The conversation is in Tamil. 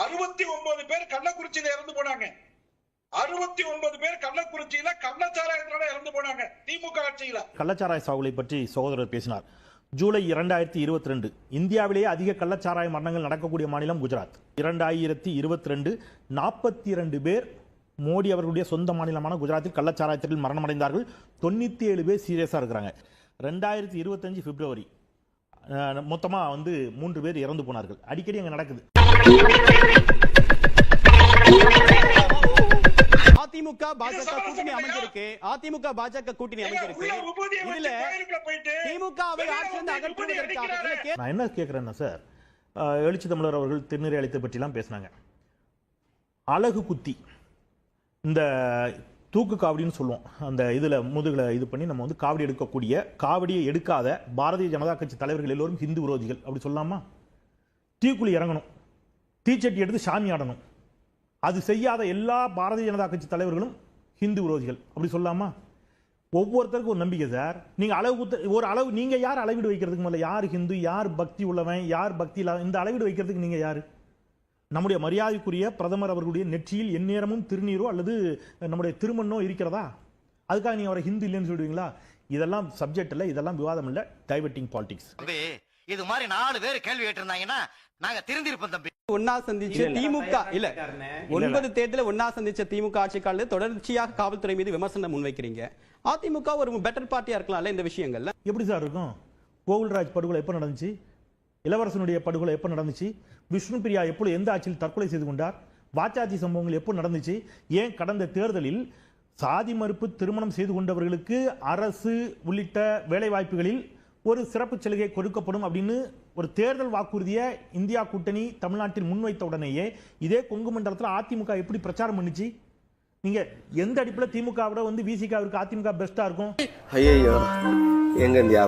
69 பேர் கள்ளக்குறிச்சியில இறந்து போனாங்க. 69 பேர் கள்ளக்குறிச்சியில கள்ளச்சாராயத்தினால இறந்து போனாங்க திமுக ஆட்சியில. கள்ளச்சாராய சாகுலை பற்றி சகோதரர் பேசினார். ஜூலை 2022 இந்தியாவிலேயே அதிக கள்ளச்சாராய மரணங்கள் நடக்கக்கூடிய மாநிலம் குஜராத். 2022 42 பேர் மோடி அவர்களுடைய சொந்த மாநிலமான குஜராத்தில் கள்ளச்சாராயத்தில் மரணமடைந்தார்கள். 97 பேர் சீரியஸா இருக்கிறாங்க. 2025 பிப்ரவரி மொத்தமா 3 பேர் இறந்து போனார்கள். அடிக்கடி அங்க நடக்குது. அதிமுக பாஜக கூட்டணி அமைஞ்சிருக்கு. அதிமுக பாஜக கூட்டணி அமைஞ்சிருக்கு. இதுல திமுகவை ஆட்சியிலிருந்து அகற்றுவதற்காக நான் என்ன கேட்கிறேன்னா சார், எழுச்சி தமிழர் அவர்கள் திருநீரை அளித்த பற்றி எல்லாம் பேசினாங்க. அழகு குத்தி இந்த தூக்கு காவடின்னு சொல்லுவோம், அந்த இதுல முதுகுல இது பண்ணி நம்ம காவடி எடுக்கக்கூடிய, காவடியை எடுக்காத பாரதிய ஜனதா கட்சி தலைவர்கள் எல்லோரும் ஹிந்து விரோதிகள் அப்படி சொல்லலாமா? தீக்குழி இறங்கணும், தீச்சட்டி எடுத்து சாமி ஆடணும், அது செய்யாத எல்லா பாரதிய ஜனதா கட்சி தலைவர்களும் ஹிந்து விரோதிகள் அப்படி சொல்லலாமா? ஒவ்வொருத்தருக்கும் ஒரு நம்பிக்கை சார். நீங்க ஒரு அளவு, நீங்க யார் அளவீடு வைக்கிறதுக்கு முதல்ல? யார் ஹிந்து, யார் பக்தி உள்ளவன், யார் பக்தி இல்லாத, இந்த அளவீடு வைக்கிறதுக்கு நீங்க யாரு? நம்முடைய மரியாதைக்குரிய பிரதமர் அவர்களுடைய நெற்றியில் எந்நேரமும் திருநீரோ அல்லது நம்முடைய திருமண்ணோ இருக்கிறதா? அதுக்காக நீங்க அவரை ஹிந்து இல்லைன்னு சொல்லுவீங்களா? இதெல்லாம் சப்ஜெக்ட் இல்ல, இதெல்லாம் விவாதம் இல்ல, டைவர்ட்டிங் பாலிடிக்ஸ். இது மாதிரி 4 பேர் கேள்வி கேட்டிருந்தாங்கன்னா நாங்க திருந்திருப்போம் தம்பி. ஒன்னா சந்திச்ச திமுக இல்ல 9 தேர்தல ஒன்னா சந்திச்ச திமுக ஆட்சி காலத்தில் தொடர்ச்சியாக காவல்துறை மீது விமர்சனம் முன்வைக்கிறீங்க. அதிமுக ஒரு பெட்டர் பார்ட்டியா இருக்கலாம்ல இந்த விஷயங்கள்ல? எப்படி சார் இருக்கும்? கோகுல்ராஜ் படுகொலை எப்ப நடந்துச்சு? இளவரசனுடைய படுகொலை எப்ப நடந்துச்சு? விஷ்ணு பிரியா எப்பொழுது எந்த ஆட்சியில் தற்கொலை செய்து கொண்டார்? வாச்சாத்தி சம்பவங்கள் எப்போ நடந்துச்சு? ஏன் கடந்த தேர்தலில் சாதி மறுப்பு திருமணம் செய்து கொண்டவர்களுக்கு அரசு உள்ளிட்ட வேலை வாய்ப்புகளில் ஒரு சிறப்பு சலுகை கொடுக்கப்படும் அப்படின்னு ஒரு தேர்தல் வாக்குறுதியை இந்தியா கூட்டணி தமிழ்நாட்டில் முன்வைத்த உடனேயே இதே கொங்கு மண்டலத்தில் அதிமுக எப்படி பிரச்சாரம் பண்ணுச்சு? நீங்க எந்த அடிப்படையில் திமுக விட விசிகாவிற்கு அதிமுக பெஸ்டா இருக்கும்? ஐயோ எங்க இந்தியா